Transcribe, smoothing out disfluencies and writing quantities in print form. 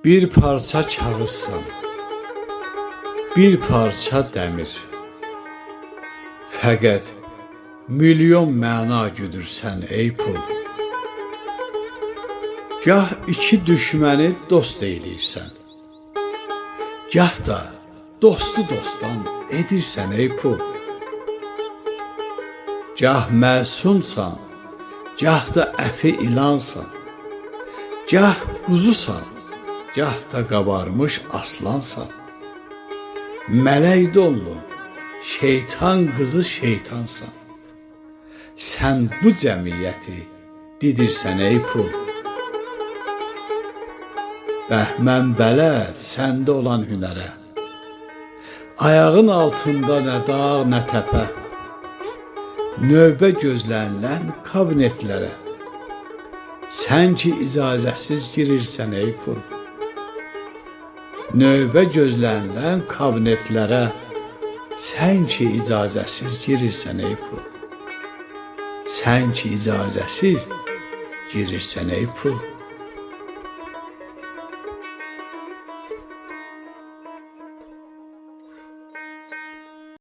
Bir parça kağızsan, bir parça dəmir. Fəqət milyon məna güdürsən ey pul. Gah iki düşməni dost eyləyirsən, gah da dostu dostdan edirsən ey pul. Gah məsumsan, gah da əfi ilansan, gah quzusan, gah da qabarmış aslansan. Mələk dollu, şeytan qızı şeytansan. Sən bu cəmiyyəti didirsən ey pul. Bəhmən bələd səndə olan hünərə, ayağın altında nə dağ, nə təpə, növbə gözlənilən kabinetlərə, sən ki icazəsiz girirsən ey pul. Növbə gözlənilən kabinetlərə, sən ki icazəsiz girirsən ey pul. Sən ki icazəsiz girirsən ey pul.